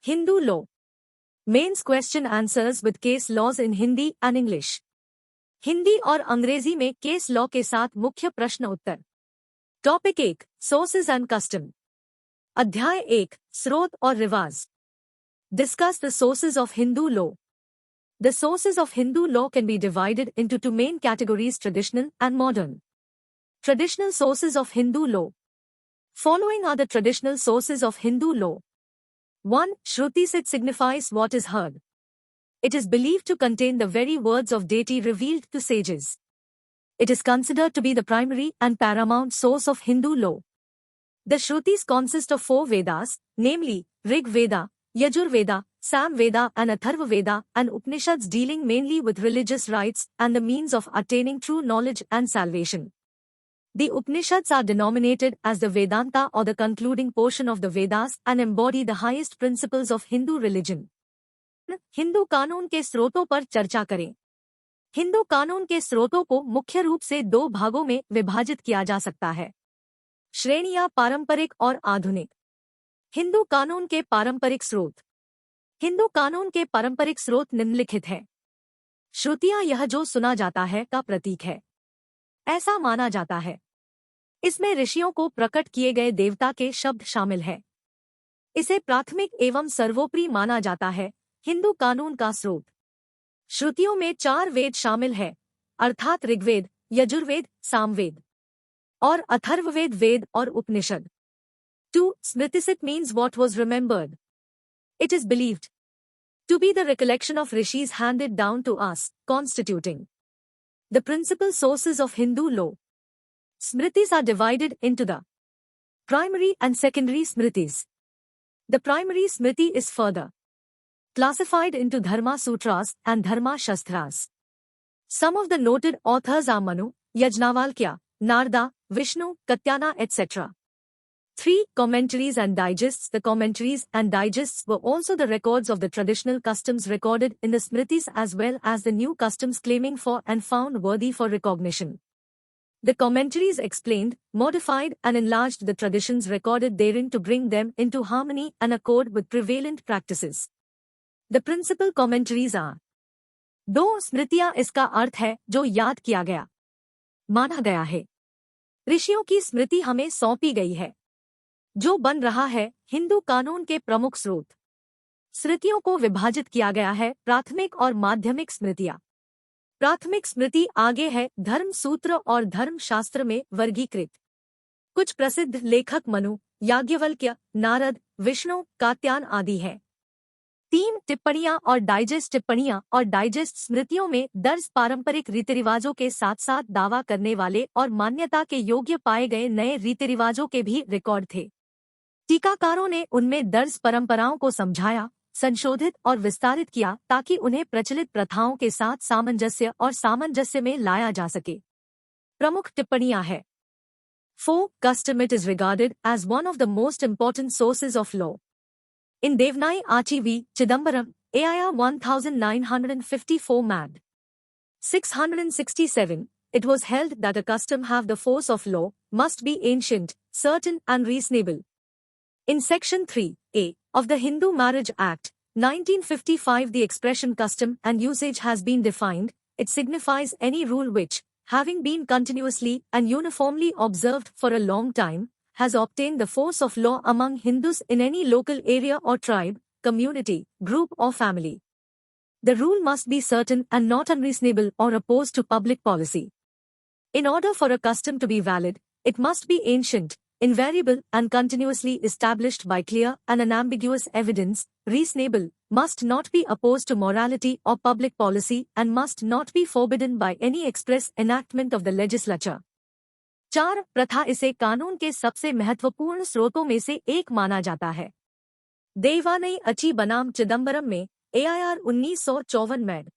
Hindu law. Mains question answers with case laws in Hindi and English. Hindi और अंग्रेजी में case law के साथ मुख्य प्रश्न उत्तर। Topic 1 sources and custom. अध्याय 1 स्रोत और रिवाज। Discuss the sources of Hindu law. The sources of Hindu law can be divided into two main categories: traditional and modern. Traditional sources of Hindu law. Following are the traditional sources of Hindu law. 1. Shruti Sit signifies what is heard. It is believed to contain the very words of deity revealed to sages. It is considered to be the primary and paramount source of Hindu law. The Shrutis consist of 4 Vedas, namely Rig Veda, Yajur Veda, Sam Veda and Atharva Veda, and Upanishads dealing mainly with religious rites and the means of attaining true knowledge and salvation. The Upanishads are denominated as the Vedanta or the concluding portion of the Vedas and embody the highest principles of Hindu religion. Hindu कानून के स्रोतों पर चर्चा करें। हिंदू कानून के स्रोतों को मुख्य रूप से 2 भागों में विभाजित किया जा सकता है। श्रेणियां पारंपरिक और आधुनिक। हिंदू कानून के पारंपरिक स्रोत। हिंदू कानून के पारंपरिक स्रोत निम्नलिखित हैं। श्रुतियां यह जो सुना जाता है का प्रतीक है, ऐसा माना जाता है। इसमें ऋषियों को प्रकट किए गए देवता के शब्द शामिल है। इसे प्राथमिक एवं सर्वोपरि माना जाता है। हिंदू कानून का स्रोत। श्रुतियों में 4 वेद शामिल है, अर्थात ऋग्वेद, यजुर्वेद, सामवेद और अथर्ववेद वेद और उपनिषद। 2. Smritisit means what was remembered. It is believed to be the recollection of rishis handed down to us, constituting the principal sources of Hindu law. Smritis are divided into the primary and secondary smritis. The primary smriti is further classified into Dharma Sutras and Dharma Shastras. Some of the noted authors are Manu, Yajnavalkya, Narada, Vishnu, Katyana, etc. 3. Commentaries and digests. The commentaries and digests were also the records of the traditional customs recorded in the Smritis as well as the new customs claiming for and found worthy for recognition. The commentaries explained, modified and enlarged the traditions recorded therein to bring them into harmony and accord with prevalent practices. The principal commentaries are 2. स्मृतियां इसका अर्थ है जो याद किया गया, माना गया है। ऋषियों की स्मृति हमें सौंपी गई है, जो बन रहा है हिंदू कानून के प्रमुख स्रोत। स्मृतियों को विभाजित किया गया है प्राथमिक और माध्यमिक स्मृतियां। प्राथमिक स्मृति आगे है धर्म सूत्र और धर्म शास्त्र में वर्गीकृत। कुछ प्रसिद्ध लेखक मनु, याज्ञवल्क्य, नारद, विष्णु, कात्यायन आदि हैं। 3. टिप्पणियां और डाइजेस्ट। टिप्पणियां और डाइजेस्ट स्मृतियों में दर्ज पारंपरिक रीतिरिवाजों के साथ साथ दावा करने वाले और मान्यता के योग्य पाए गए नए रीतिरिवाजों के भी रिकॉर्ड थे। टीकाकारों ने उनमें दर्ज परंपराओं को समझाया, संशोधित और विस्तारित किया ताकि उन्हें प्रचलित प्रथाओं के साथ सामंजस्य में लाया जा सके। प्रमुख टिप्पणियां हैं। 4. Custom. It is regarded as one of the most important sources of law. In Devnai Achi v. Chidambaram, AIR 1954 Mad. 667, it was held that a custom have the force of law, must be ancient, certain and reasonable. In Section 3A of the Hindu Marriage Act, 1955 the expression custom and usage has been defined. It signifies any rule which, having been continuously and uniformly observed for a long time, has obtained the force of law among Hindus in any local area or tribe, community, group or family. The rule must be certain and not unreasonable or opposed to public policy. In order for a custom to be valid, it must be ancient, invariable and continuously established by clear and unambiguous evidence, reasonable, must not be opposed to morality or public policy and must not be forbidden by any express enactment of the legislature. 4. प्रथा इसे कानून के सबसे महत्वपूर्ण स्रोतों में से एक माना जाता है। देवानई अची बनाम चिदम्बरम में AIR 1954 मैड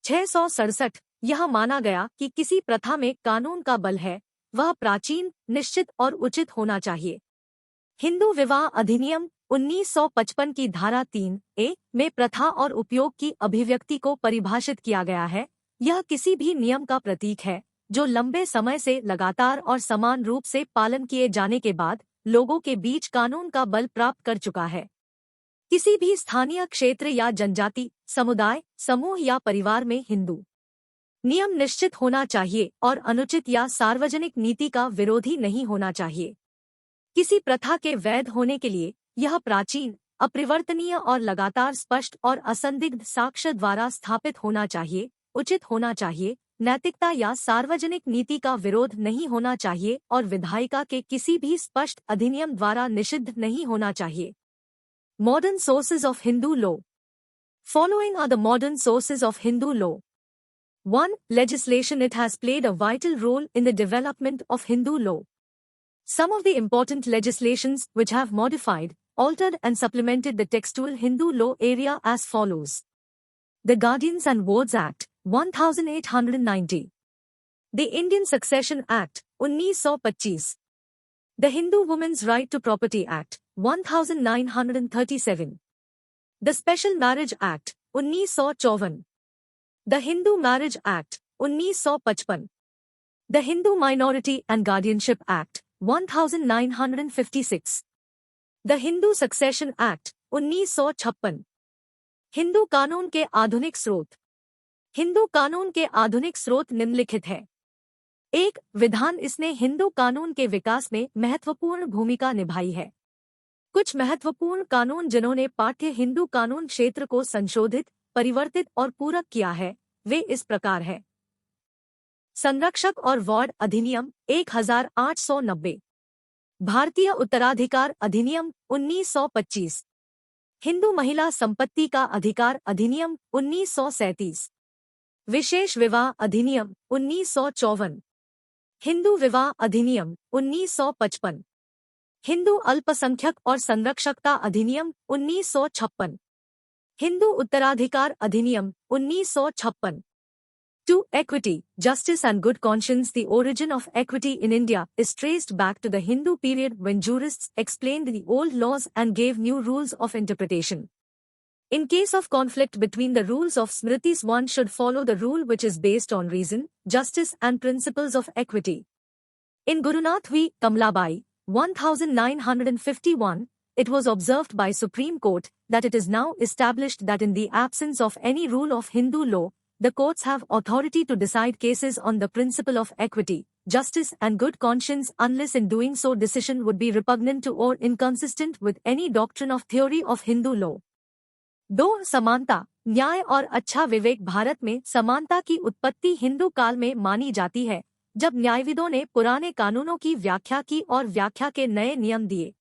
667 यह माना गया कि किसी प्रथा में कानून का बल है, वह प्राचीन, निश्चित और उचित होना चाहिए। हिंदू विवाह अधिनियम 1955 की धारा 3A में प्रथा और उपयोग की अभिव्यक्ति को परिभाषित किया गया है। यह किसी भी नियम का प्रतीक है जो लंबे समय से लगातार और समान रूप से पालन किए जाने के बाद लोगों के बीच कानून का बल प्राप्त कर चुका है। किसी भी स्थानीय क्षेत्र या जनजाति, समुदाय, समूह या परिवार में हिंदू नियम निश्चित होना चाहिए और अनुचित या सार्वजनिक नीति का विरोधी नहीं होना चाहिए। किसी प्रथा के वैध होने के लिए यह प्राचीन, अपरिवर्तनीय और लगातार स्पष्ट और असंदिग्ध साक्ष्य द्वारा स्थापित होना चाहिए, उचित होना चाहिए, नैतिकता या सार्वजनिक नीति का विरोध नहीं होना चाहिए और विधायिका के किसी भी स्पष्ट अधिनियम द्वारा निषिद्ध नहीं होना चाहिए। Modern sources of Hindu law. Following are the modern sources of Hindu law. 1. Legislation. It has played a vital role in the development of Hindu law. Some of the important legislations which have modified, altered and supplemented the textual Hindu law area as follows. The Guardians and Wards Act, 1890. The Indian Succession Act, 1925. The Hindu Women's Right to Property Act, 1937. The Special Marriage Act, 1954. The Hindu Marriage Act, 1955. The Hindu Minority and Guardianship Act, 1956. The Hindu Succession Act, 1956. Hindu कानून के आधुनिक स्रोत। हिंदू कानून के आधुनिक स्रोत निम्नलिखित है। 1. विधान। इसने हिंदू कानून के विकास में महत्वपूर्ण भूमिका निभाई है। कुछ महत्वपूर्ण कानून जिन्होंने पाठ्य हिंदू कानून क्षेत्र को संशोधित, परिवर्तित और पूरक किया है, वे इस प्रकार है। संरक्षक और वार्ड अधिनियम 1890। भारतीय उत्तराधिकार अधिनियम 1925। हिंदू महिला संपत्ति का अधिकार अधिनियम 1937। विशेष विवाह अधिनियम 1954। हिंदू विवाह अधिनियम 1955। हिंदू अल्पसंख्यक और संरक्षकता अधिनियम 1956। हिंदू उत्तराधिकार अधिनियम 1956। 2. Equity, justice and good conscience. The origin of equity in India is traced back to the Hindu period when jurists explained the old laws and gave new rules of interpretation. In case of conflict between the rules of Smritis, one should follow the rule which is based on reason, justice and principles of equity. In Gurunath v. Kamlabai, 1951, it was observed by Supreme Court that it is now established that in the absence of any rule of Hindu law, the courts have authority to decide cases on the principle of equity, justice and good conscience unless in doing so decision would be repugnant to or inconsistent with any doctrine of theory of Hindu law. 2. समानता, न्याय और अच्छा विवेक। भारत में समानता की उत्पत्ति हिंदू काल में मानी जाती है, जब न्यायविदों ने पुराने कानूनों की व्याख्या की और व्याख्या के नए नियम दिए।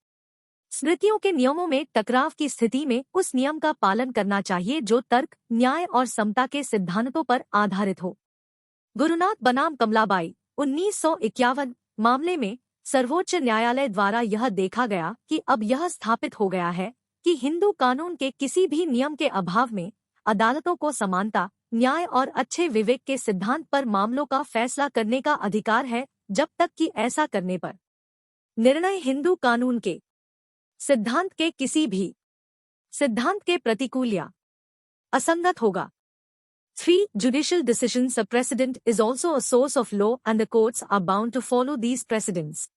स्मृतियों के नियमों में टकराव की स्थिति में उस नियम का पालन करना चाहिए जो तर्क, न्याय और समता के सिद्धांतों पर आधारित हो। गुरुनाथ बनाम कमलाबाई 1951 मामले में सर्वोच्च न्यायालय द्वारा यह देखा गया कि अब यह स्थापित हो गया है कि हिंदू कानून के किसी भी नियम के अभाव में अदालतों को समानता, न्याय और अच्छे विवेक के सिद्धांत पर मामलों का फैसला करने का अधिकार है, जब तक कि ऐसा करने पर निर्णय हिंदू कानून के सिद्धांत के किसी भी सिद्धांत के प्रतिकूल या असंगत होगा। 3. Judicial decisions. A precedent is also a source of law and the courts are bound to follow these precedents.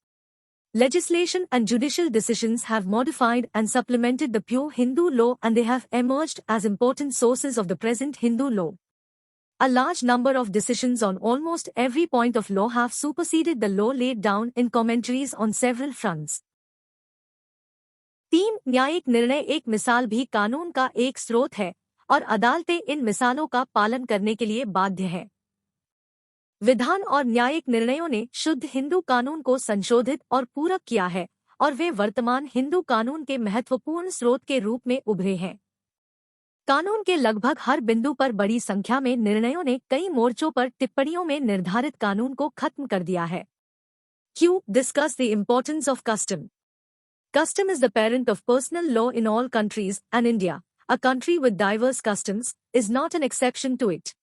Legislation and judicial decisions have modified and supplemented the pure Hindu law and they have emerged as important sources of the present Hindu law. A large number of decisions on almost every point of law have superseded the law laid down in commentaries on several fronts. 3. न्यायिक निर्णय। एक मिसाल भी कानून का एक स्रोत है और अदालतें इन मिसालों का पालन करने के लिए बाध्य हैं। विधान और न्यायिक निर्णयों ने शुद्ध हिंदू कानून को संशोधित और पूरक किया है और वे वर्तमान हिंदू कानून के महत्वपूर्ण स्रोत के रूप में उभरे हैं। कानून के लगभग हर बिंदु पर बड़ी संख्या में निर्णयों ने कई मोर्चों पर टिप्पणियों में निर्धारित कानून को खत्म कर दिया है। Q. Discuss the importance of custom. Custom is the parent of personal law in all countries, and India, a country with diverse customs, is not an exception to it.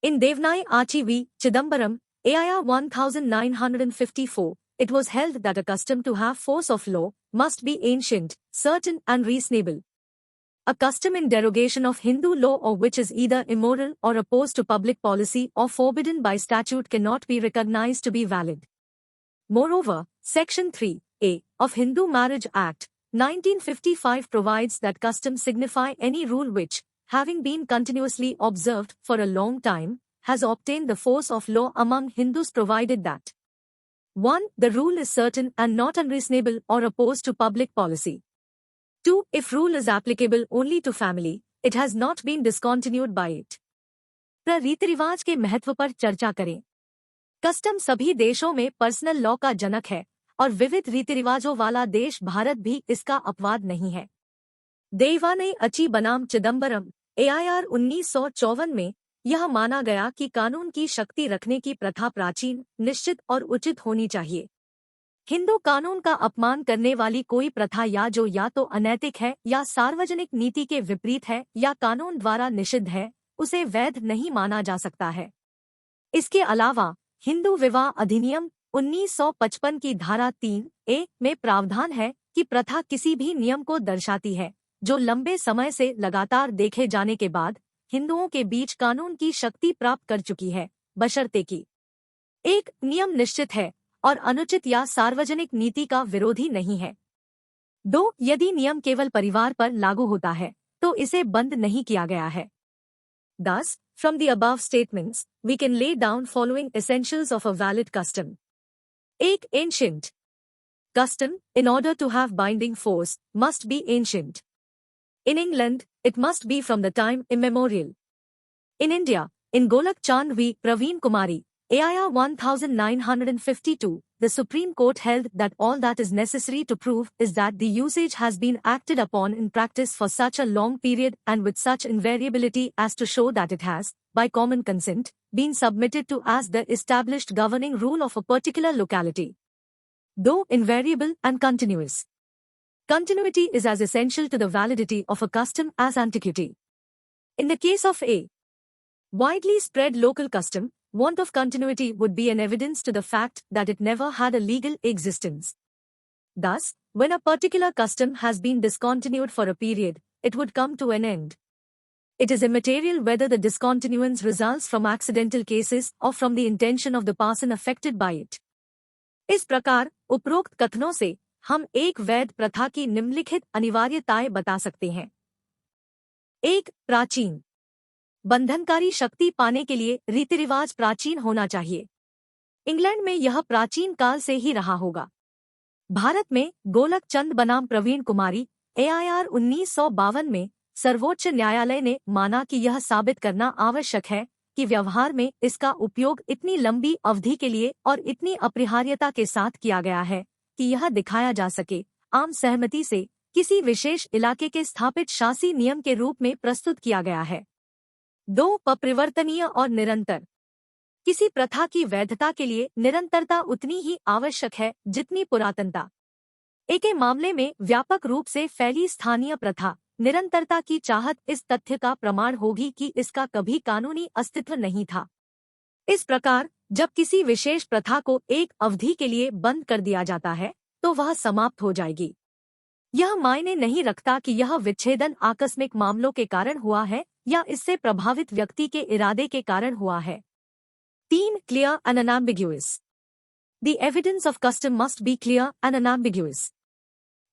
In Devnai Achi v. Chidambaram, AIR 1954, it was held that a custom to have force of law must be ancient, certain and reasonable. A custom in derogation of Hindu law or which is either immoral or opposed to public policy or forbidden by statute cannot be recognized to be valid. Moreover, Section 3A of Hindu Marriage Act 1955 provides that customs signify any rule which, having been continuously observed for a long time, has obtained the force of law among Hindus provided that 1. The rule is certain and not unreasonable or opposed to public policy. 2. If rule is applicable only to family, it has not been discontinued by it. रीति रिवाज के महत्व पर चर्चा करें। Custom सभी देशों में पर्सनल लॉ का जनक है और विविध रीति रिवाजों वाला देश भारत भी इसका अपवाद नहीं है। देवानई अची बनाम चिदम्बरम AIR 1954 में यह माना गया कि कानून की शक्ति रखने की प्रथा प्राचीन, निश्चित और उचित होनी चाहिए। हिंदू कानून का अपमान करने वाली कोई प्रथा या तो अनैतिक है या सार्वजनिक नीति के विपरीत है या कानून द्वारा निषिद्ध है, उसे वैध नहीं माना जा सकता है। इसके अलावा हिंदू विवाह अधिनियम 1955 की धारा 3A में प्रावधान है कि प्रथा किसी भी नियम को दर्शाती है जो लंबे समय से लगातार देखे जाने के बाद हिंदुओं के बीच कानून की शक्ति प्राप्त कर चुकी है, बशर्ते कि एक नियम निश्चित है और अनुचित या सार्वजनिक नीति का विरोधी नहीं है। 2. यदि नियम केवल परिवार पर लागू होता है तो इसे बंद नहीं किया गया है। Thus, from the above statements, we can lay down following essentials of a valid custom. 1. Ancient. Custom, in order to have binding force, must be ancient. In England, it must be from the time immemorial. In India, in Golak Chand v. Praveen Kumari, AIR 1952, the Supreme Court held that all that is necessary to prove is that the usage has been acted upon in practice for such a long period and with such invariability as to show that it has, by common consent, been submitted to as the established governing rule of a particular locality. Though invariable and continuous. Continuity is as essential to the validity of a custom as antiquity. In the case of a widely spread local custom, want of continuity would be an evidence to the fact that it never had a legal existence. Thus, when a particular custom has been discontinued for a period, it would come to an end. It is immaterial whether the discontinuance results from accidental cases or from the intention of the person affected by it. इस प्रकार उपरोक्त कथनों से हम एक वैध प्रथा की निम्नलिखित अनिवार्यताएं बता सकते हैं। 1. प्राचीन। बंधनकारी शक्ति पाने के लिए रीति रिवाज प्राचीन होना चाहिए। इंग्लैंड में यह प्राचीन काल से ही रहा होगा। भारत में गोलक चंद बनाम प्रवीण कुमारी AIR 1952 में सर्वोच्च न्यायालय ने माना कि यह साबित करना आवश्यक है कि व्यवहार में इसका उपयोग इतनी लंबी अवधि के लिए और इतनी अपरिहार्यता के साथ किया गया है कि यह दिखाया जा सके आम सहमति से किसी विशेष इलाके के स्थापित शासी नियम के रूप में प्रस्तुत किया गया है। 2. परिवर्तनीय और निरंतर। किसी प्रथा की वैधता के लिए निरंतरता उतनी ही आवश्यक है जितनी पुरातनता। एक मामले में व्यापक रूप से फैली स्थानीय प्रथा निरंतरता की चाहत इस तथ्य का प्रमाण होगी कि इसका कभी कानूनी अस्तित्व नहीं था। इस प्रकार जब किसी विशेष प्रथा को एक अवधि के लिए बंद कर दिया जाता है तो वह समाप्त हो जाएगी। यह मायने नहीं रखता कि यह विच्छेदन आकस्मिक मामलों के कारण हुआ है या इससे प्रभावित व्यक्ति के इरादे के कारण हुआ है। 3. Clear and unambiguous. The evidence of custom must be clear and unambiguous.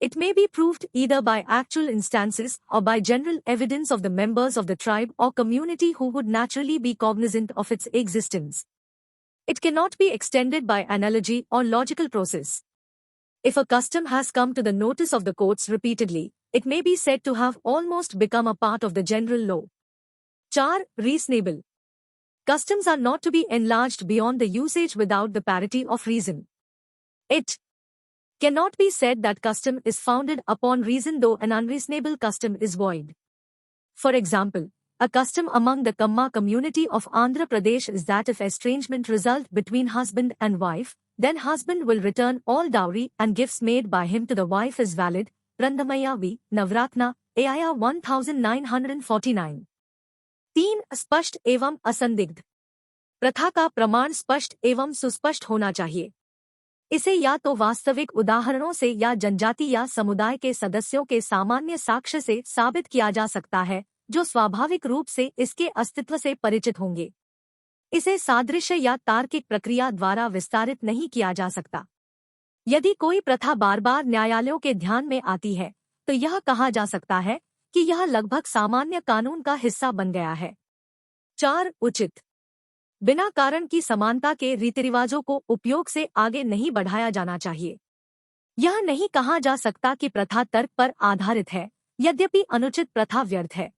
It may be proved either by actual instances or by general evidence of the members of the tribe or community who would naturally be cognizant of its existence. It cannot be extended by analogy or logical process. If a custom has come to the notice of the courts repeatedly, it may be said to have almost become a part of the general law. 4. Reasonable. Customs are not to be enlarged beyond the usage without the parity of reason. It cannot be said that custom is founded upon reason though an unreasonable custom is void. For example, a custom among the Kamma community of Andhra Pradesh is that if estrangement result between husband and wife, then husband will return all dowry and gifts made by him to the wife is valid. Randhamaya v. Navratna, AIR 1949. 3. स्पष्ट एवं असंदिग्ध। प्रथा का प्रमाण स्पष्ट एवं सुस्पष्ट होना चाहिए। इसे या तो वास्तविक उदाहरणों से या जनजाति या समुदाय के सदस्यों के सामान्य साक्ष्य से साबित किया जा सकता है जो स्वाभाविक रूप से इसके अस्तित्व से परिचित होंगे। इसे सादृश्य या तार्किक प्रक्रिया द्वारा विस्तारित नहीं किया जा सकता। यदि कोई प्रथा बार बार न्यायालयों के ध्यान में आती है तो यह कहा जा सकता है कि यह लगभग सामान्य कानून का हिस्सा बन गया है। 4. उचित। बिना कारण की समानता के रीतिरिवाजों को उपयोग से आगे नहीं बढ़ाया जाना चाहिए। यह नहीं कहा जा सकता कि प्रथा तर्क पर आधारित है, यद्यपि अनुचित प्रथा व्यर्थ है।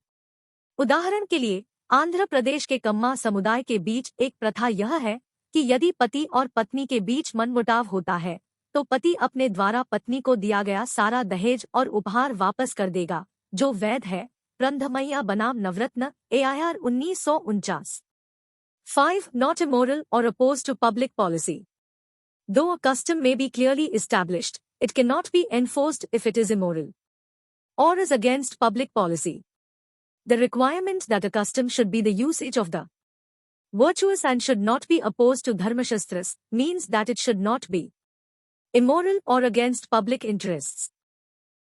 उदाहरण के लिए आंध्र प्रदेश के कम्मा समुदाय के बीच एक प्रथा यह है कि यदि पति और पत्नी के बीच मनमुटाव होता है तो पति अपने द्वारा पत्नी को दिया गया सारा दहेज और उपहार वापस कर देगा, जो वैध है। प्रंधमैया बनाम नवरत्न, AIR 1949। 5. Not immoral or opposed to public policy. Though a custom may be clearly established, it cannot be enforced if it is immoral or is against public policy. The requirement that a custom should be the usage of the virtuous and should not be opposed to dharmashastras means that it should not be immoral or against public interests.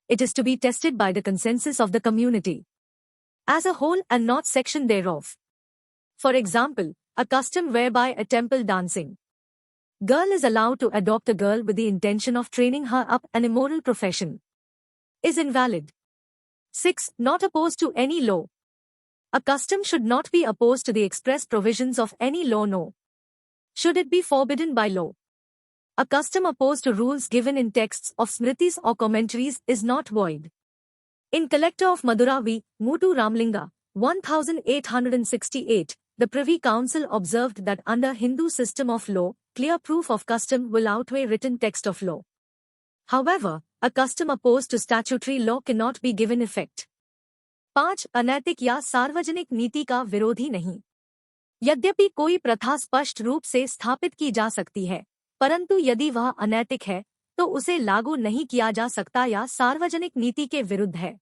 It is to be tested by the consensus of the community as a whole and not section thereof. For example, a custom whereby a temple dancing girl is allowed to adopt a girl with the intention of training her up an immoral profession is invalid. 6. Not opposed to any law. A custom should not be opposed to the express provisions of any law, nor should it be forbidden by law. A custom opposed to rules given in texts of smritis or commentaries is not void. In Collector of Madura v. Mutu Ramlinga, 1868, the Privy Council observed that under Hindu system of law, clear proof of custom will outweigh written text of law. However, a custom opposed to statutory law cannot be given effect. 5. अनैतिक या सार्वजनिक नीति का विरोधी नहीं। यद्यपि कोई प्रथा स्पष्ट रूप से स्थापित की जा सकती है, परंतु यदि वह अनैतिक है तो उसे लागू नहीं किया जा सकता या सार्वजनिक नीति के विरुद्ध है।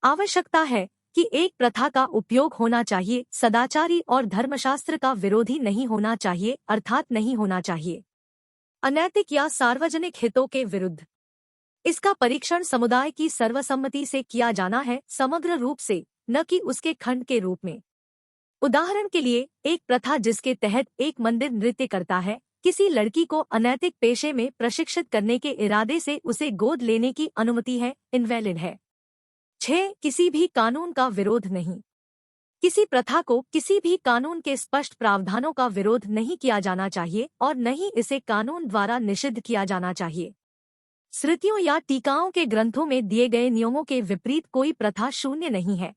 आवश्यकता है कि एक प्रथा का उपयोग होना चाहिए, सदाचारी और धर्मशास्त्र का विरोधी नहीं होना चाहिए, अर्थात नहीं होना चाहिए अनैतिक या सार्वजनिक हितों के विरुद्ध। इसका परीक्षण समुदाय की सर्वसम्मति से किया जाना है, समग्र रूप से, न कि उसके खंड के रूप में। उदाहरण के लिए, एक प्रथा जिसके तहत एक मंदिर नृत्य करता है, किसी लड़की को अनैतिक पेशे में प्रशिक्षित करने के इरादे से उसे गोद लेने की अनुमति है, इनवैलिड है। 6. किसी भी कानून का विरोध नहीं। किसी प्रथा को किसी भी कानून के स्पष्ट प्रावधानों का विरोध नहीं किया जाना चाहिए और न ही इसे कानून द्वारा निषिद्ध किया जाना चाहिए। श्रुतियों या टीकाओं के ग्रंथों में दिए गए नियमों के विपरीत कोई प्रथा शून्य नहीं है।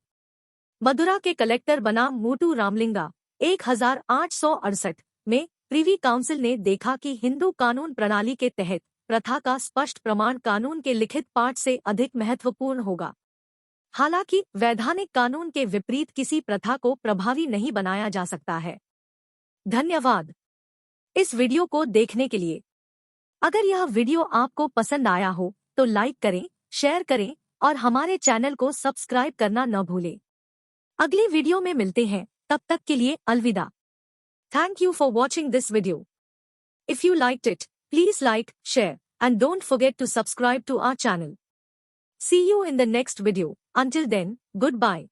मदुरा के कलेक्टर बनाम मूटू रामलिंगा 1868 में प्रिवी काउंसिल ने देखा कि हिंदू कानून प्रणाली के तहत प्रथा का स्पष्ट प्रमाण कानून के लिखित पाठ से अधिक महत्वपूर्ण होगा। हालांकि वैधानिक कानून के विपरीत किसी प्रथा को प्रभावी नहीं बनाया जा सकता है। धन्यवाद इस वीडियो को देखने के लिए। अगर यह वीडियो आपको पसंद आया हो तो लाइक करें, शेयर करें और हमारे चैनल को सब्सक्राइब करना न भूलें। अगली वीडियो में मिलते हैं, तब तक के लिए अलविदा। Thank you for watching this video. If you liked it, please like, share, and don't forget to subscribe to our channel. See you in the next video. Until then, goodbye.